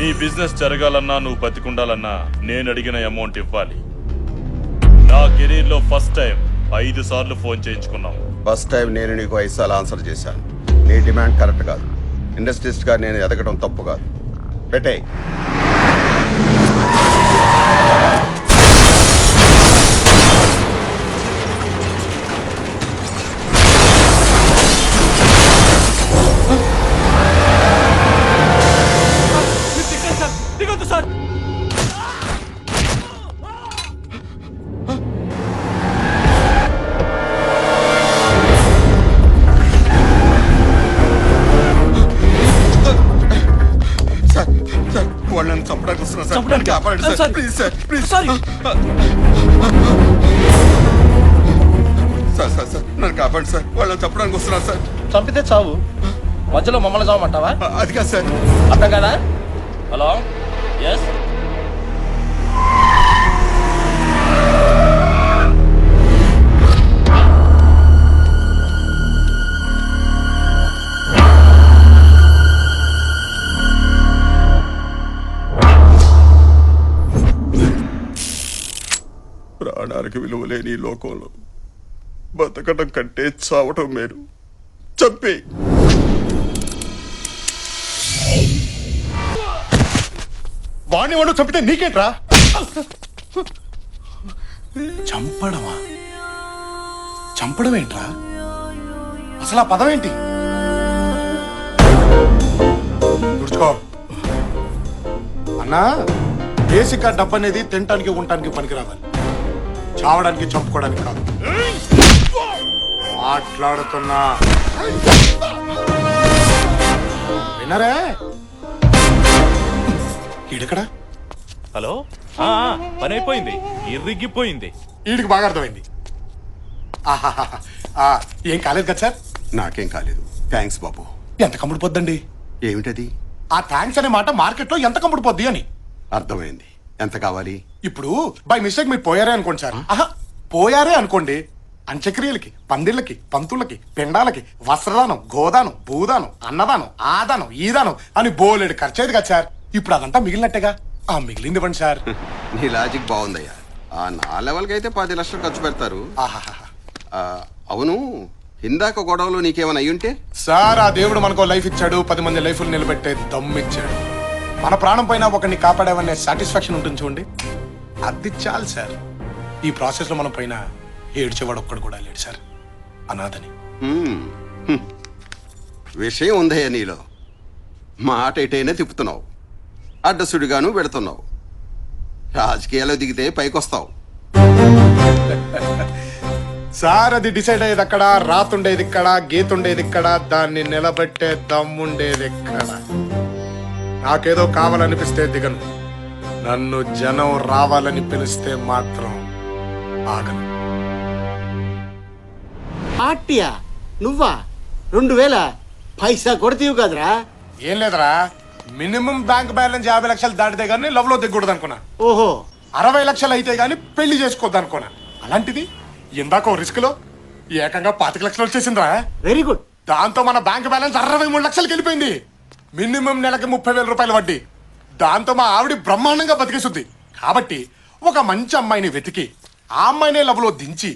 నీ బిజినెస్ జరగాలన్నా నువ్వు బతికుండాలన్నా నేను అడిగిన అమౌంట్ ఇవ్వాలి. నా కెరీర్ లో ఫస్ట్ టైం 5 సార్లు ఫోన్ చేయించుకున్నావు. ఫస్ట్ టైం నేను నీకు 5 సార్లు ఆన్సర్ చేశాను. నీ డిమాండ్ కరెక్ట్ కాదు. ఇండస్ట్రీస్ట్ గా నేను ఎదగడం తప్పు కాదు. పెట్టే. వాళ్ళని చంపడానికి వస్తున్నా సార్. కాపాడండి sir. Please sir, please. Sir sir sir నన్ను కాపాడండి సార్. వాళ్ళని చంపడానికి వస్తున్నా సార్. చంపితే చావు, మధ్యలో మమ్మల్ని చావమంటావా? అది కాదు సార్. అర్థం కదా? Hello, yes. ప్రాణానికి విలువ లేని ఈ లోకంలో బతకడం కంటే చావటం మేలు. చంపే. వాణ్ణి వాడు చంపితే నీకేంట్రా? చంపడమా? చంపడం ఏంట్రా? అసలు ఆ పదం ఏంటి? తుడుచుకో అన్నా. బేసిక్ గా డబ్బు అనేది తినటానికి ఉండటానికి పనికి రావాలి, చావడానికి చంపుకోవడానికి కాదు. మాట్లాడుతున్నా వినరే? ఈడెక్కడా? హలో, పని అయిపోయింది, ఇరిగిపోయింది. ఈడికి బాగా అర్థమైంది. ఆహాహా. ఏం కాలేదు కదా సార్? నాకేం కాలేదు. థ్యాంక్స్ బాబు. ఎంత కమ్ముడు పొద్దండి? ఏమిటది? ఆ థ్యాంక్స్ అనే మాట మార్కెట్ లో ఎంత కమ్ముడు పొద్ది అని. అర్థమైంది. ఎంత కావాలి? ఇప్పుడు బై మిస్టేక్ మీరు పోయారే అనుకోండి సార్. పోయారే అనుకోండి, అంత్యక్రియలకి, పందిళ్ళకి, పంతులకి, పిండాలకి, వస్త్రదానం, గోదానం, భూదానం, అన్నదానం, ఆదానం, ఈదానం అని బోలెడు ఖర్చేది కదా సార్. ఇప్పుడు అదంతా మిగిలినట్టేగా. ఆ మిగిలింది ఇవ్వండి సార్. నీ లాజిక్ బాగుందయ్యా. నా లెవెల్కి అయితే 10 లక్షలు ఖర్చు పెడతారు. ఆహాహా. అవును, ఇందాక గొడవలో నీకేమైనా అయ్యుంటే? సార్, ఆ దేవుడు మనకో లైఫ్ ఇచ్చాడు, 10 మంది లైఫ్లు నిలబెట్టే దమ్ము ఇచ్చాడు. మన ప్రాణం పైన ఒకరిని కాపాడామనే సాటిస్ఫాక్షన్ ఉంటుంది చూడండి, అది చాలు సార్. ఈ ప్రాసెస్ లో మనం పైన ఏడ్చేవాడు ఒక్కడు కూడా లేడు సార్. అనాథని. విషయం ఉందయ్యా నీలో. మాట ఎటైనా తిప్పుతున్నావు, అడ్డసుడిగాను పెడుతున్నావు. రాజకీయాల్లో దిగితే పైకొస్తావు. సార్, అది డిసైడ్ అయ్యేది అక్కడ, రాతుండేది ఇక్కడ, గీతుండేది ఇక్కడ, దాన్ని నిలబెట్టే దమ్ముండేది ఎక్కడ. నాకేదో కావాలనిపిస్తే దిగను, నన్ను జనం రావాలని పిలిస్తే మాత్రం ఆగను. ఆట్టియా నువ్వా? 2000 పైసా కొడతీవు కదరా? ఏం లేదరా, మినిమం బ్యాంక్ బ్యాలెన్స్ 50 లక్షలు దాటితే గానీ లవ్ లో దిగకూడదు అనుకున్నా. ఓహో, 60 లక్షలు అయితే గానీ పెళ్లి చేసుకోవద్దు అనుకున్నా. అలాంటిది ఇందాక రిస్క్ లో ఏకంగా 25 లక్షలు వచ్చేసిందిరా. Very good. దాంతో మన బ్యాంక్ బ్యాలెన్స్ 63 లక్షలకి వెళ్ళిపోయింది. మినిమం నెలకి 30,000 రూపాయలు వడ్డీ. దాంతో మా ఆవిడ బ్రహ్మాండంగా బతికేస్తుంది. కాబట్టి ఒక మంచి అమ్మాయిని వెతికి ఆ అమ్మాయినే లవ్ లో దించి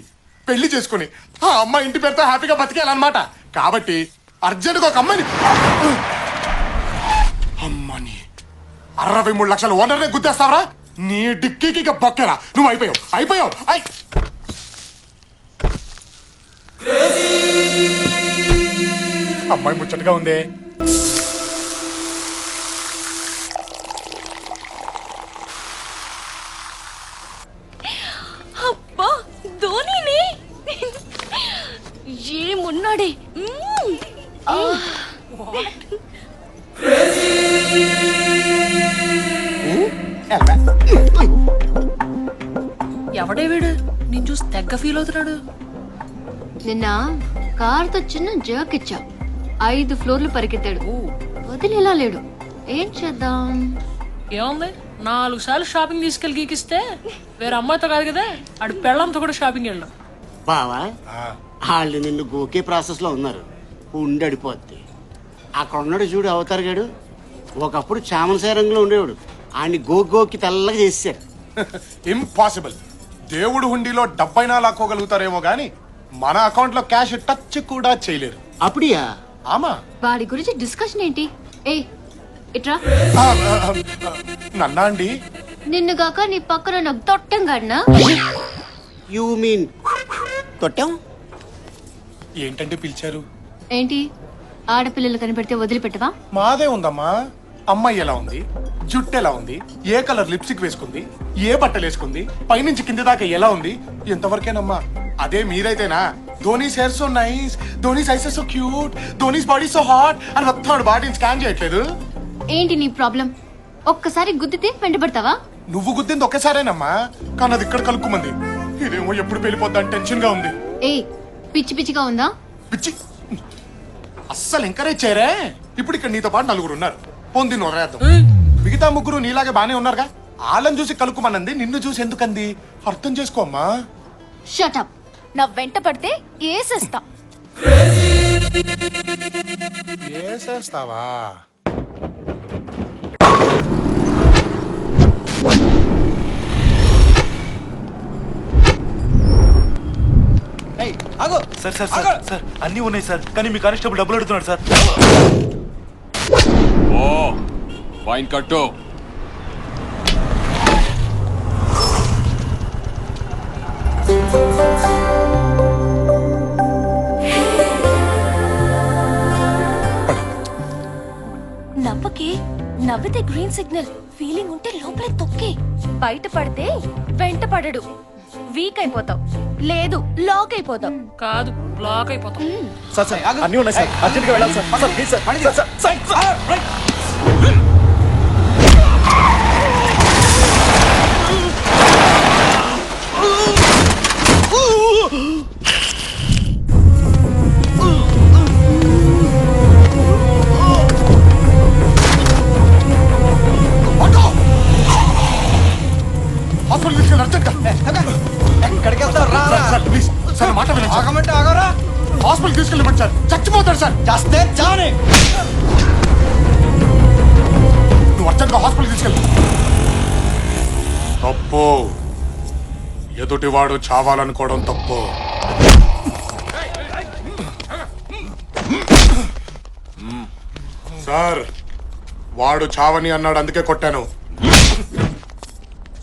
పెళ్లి చేసుకుని ఆ అమ్మాయి ఇంటి పేరుతో హ్యాపీగా బతికేయాలన్నమాట. కాబట్టి అర్జెంట్గా ఒక అమ్మాయిని. అమ్మని 63 లక్షలు ఓనర్నే గుద్దేస్తావరా? నీ డిక్కీకి ఇక బొక్కేరా. నువ్వు అయిపోయావు. అమ్మాయి ముచ్చటగా ఉందే. అబ్బా, ధోనినే ఏమున్నాడే. ఎవడే వీడు? నేను చూసి తెగ్గ ఫీల్ అవుతున్నాడు. నిన్న కార్తో చిన్న జర్క్ ఇచ్చా, 5 ఫ్లోర్లు పరిగెత్తాడు. వదిలేలా లేడు. ఏం చేద్దాం? ఏముంది, 4 సార్లు షాపింగ్ తీసుకెళ్ళి గీకిస్తే వేరే అమ్మాయితో కాదు కదా, ఆడు పెళ్ళంతో కూడా షాపింగ్ వెళ్ళాం. బావా, వాళ్ళు నిన్ను గోకే ప్రాసెస్ లో ఉన్నారు. ఉండడిపోద్ది. అక్కడ ఉన్నాడు చూడు అవతారు గాడు, ఒకప్పుడు చామనసాయ రంగులో ఉండేవాడు ఆయన్ని గోకి తెల్లగా చేశారు. ఇంపాసిబుల్. దేవుడు హుండీలో డబ్బైనా లాక్కోగలుగుతారేమో గాని మన అకౌంట్ లో క్యాష్ టచ్ కూడా చేయలేరు. అప్పుడియా? ఆమా. వాడి గురించి డిస్కషన్ ఏంటి? ఏ ఇట్రా. నన్నా అండి? నిన్నుగాక నీ పక్కన నాకు తొట్టం గడినా. You mean తొట్టాం? ఏంటంటే పిలిచారు? ఏంటి ఆడపిల్లలు కనిపెడితే వదిలిపెట్టవా? మాదే ఉందమ్మా. అమ్మాయి ఎలా ఉంది, జుట్టు ఎలా ఉంది, ఏ కలర్ లిప్స్టిక్ వేసుకుంది, ఏ బట్టలు వేసుకుంది, పైనుంచి కింది దాకా ఎలా ఉంది, ఎంతవరకేనమ్మా. అదే మీరైతేనా Dhoni's hair so nice, Dhoni's eyes so cute, Dhoni's body so hot అని మొత్తం బాడీని స్కాన్ చేయట్లేదు. ఏంటి నీ ప్రాబ్లం? ఒక్కసారి గుద్దితే వెంటబడతావా? నువ్వు గుద్దింది ఒకేసారేనమ్మా, కానీ అది ఇక్కడ కలుపుమంది. ఇదేమో ఎప్పుడు వెళ్ళిపోద్దని టెన్షన్ గా ఉంది. ఏ పిచ్చి పిచ్చిగా ఉందా? పిచ్చి అస్సలు ఎంకరేజ్ చేయరే. ఇప్పుడు ఇక్కడ నీతో పాటు నలుగురు ఉన్నారు, పొంది నొరేద్దాం. మిగతా ముగ్గురు నీలాగే బానే ఉన్నారుగా. వాళ్ళని చూసి కలుపుమనంది, నిన్ను చూసి ఎందుకంది అర్థం చేసుకోమ్మా. షటప్. నా వెంట పడితే ఏసేస్తా. ఏసేస్తావా? సార్ సార్ సార్ సార్ అన్నీ ఉన్నాయి సార్, కానీ మీ కానిస్టేబుల్ డబ్బులు అడుగుతున్నాడు సార్. ఓ ఫైన్ కట్టు. నవ్వకే, నవ్వితే గ్రీన్ సిగ్నల్, ఫీలింగ్ ఉంటే లోపలే తొక్కే. బయట పడితే వెంట పడడు, వీక్ అయిపోతావు, లేదు లాక్ అయిపోతావు. కాదు బ్లాక్ అయిపోతాం. సార్ సార్ అన్నీ ఉన్నాయి సార్, అర్జెంట్గా వెళ్ళాలి sir. Sir please sir, sir sir sir right. Hospital తీసుకెళ్ళి అర్జెంట్ గా. ఎక్కడికి వెళ్తావు? రా సార్ ప్లీజ్ సార్, మాట వినండి సార్. ఆగమంటే ఆగరా. హాస్పిటల్ తీసుకెళ్ళమండి సార్, చచ్చిపోతాడు సార్. చేస్తే చానే. నువ్వు అర్జెంట్ గా హాస్పిటల్ తీసుకెళ్ళి. తప్పు. ఎదుటివాడు చావాలనుకోవడం తప్పు. సార్ వాడు చావని అన్నాడు, అందుకే కొట్టాను.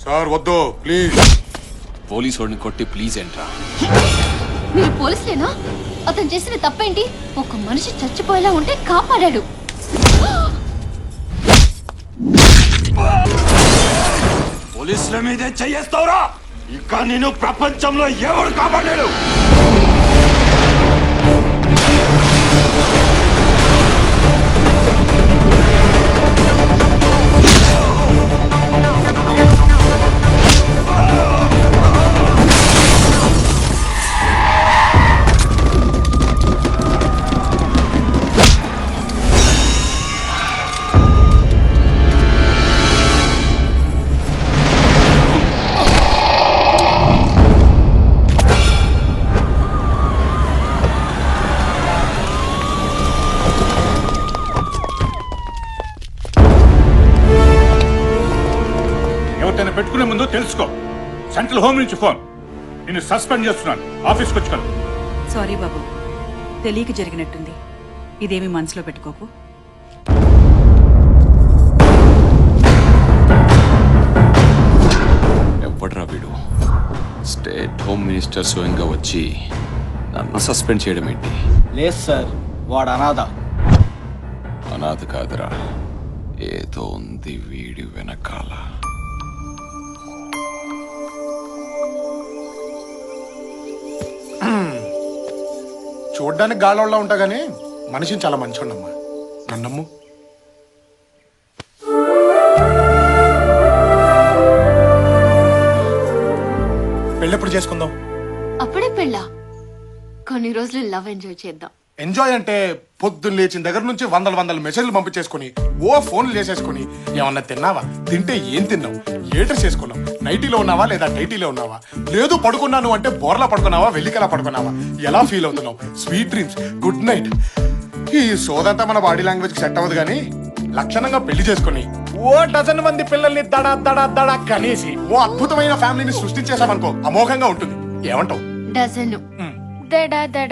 సార్ వద్దు ప్లీజ్. పోలీసు వాడిని కొట్టి ప్లీజ్ ఏంట్రా? మీరు పోలీసులేనా? అతను చేసిన తప్పేంటి? ఒక మనిషి చచ్చిపోయేలా ఉంటే కాపాడాడు. పోలీసుల మీదే చెయ్యేస్తావురా? ఇంకా నేను ప్రపంచంలో ఎవరు కాపాడాడు? ఎవరికైనా పెట్టుకునే ముందు తెలుసుకో. సెంట్రల్ హోమ్ నుంచి ఫోన్. నిన్ను సస్పెండ్ చేస్తున్నాను, ఆఫీస్కి వచ్చుకోను. సారీ బాబు, తెలియక జరిగినట్టుంది. ఇదేమి మనసులో పెట్టుకోకు. ఎవడ్రా వీడు? స్టేట్ హోమ్ మినిస్టర్ స్వయంగా వచ్చి నన్ను సస్పెండ్ చేయడం ఏంటి? లేదు సార్, వాడు అనాథ. అనాథ కాదురా, ఏదో ఉంది వీడి వెనకాల. చూడ్డానికి గాలోళ్ళ ఉంటా గానీ మనిషిని చాలా మంచోడమ్మా, నన్నమ్ము. పెళ్ళెప్పుడు చేసుకుందాం? అప్పుడే పెళ్ళా? కొన్ని రోజులు లవ్ ఎంజాయ్ చేద్దాం. ఎంజాయ్ అంటే పొద్దున్న లేచిన దగ్గర నుంచి వందల మెసేజ్లు పంపించేసుకుని ఓ ఫోన్లు చేసేసుకుని ఏమన్నా తిన్నావా, తింటే ఏం తిన్నావు, ఏ డ్రెస్ వేసుకున్నావు, నైటీలో ఉన్నావా లేదా టైటీలో ఉన్నావా, లేదు పడుకున్నాను అంటే బోర్లా పడుకున్నావా, వెల్లికలా పడుకున్నావా, ఎలా ఫీల్ అవుతున్నావు, స్వీట్ డ్రీమ్స్, గుడ్ నైట్. ఈ సోదంతా మన బాడీ లాంగ్వేజ్ కి సెట్ అవ్వదు కానీ లక్షణంగా పెళ్లి చేసుకుని ఓ డజన్ మంది పిల్లల్ని దడ దడ దడ కనేసి ఓ అద్భుతమైన ఫ్యామిలీని సృష్టించేసామనుకో అమోఘంగా ఉంటుంది. ఏమంటావు? డజను దడ దడ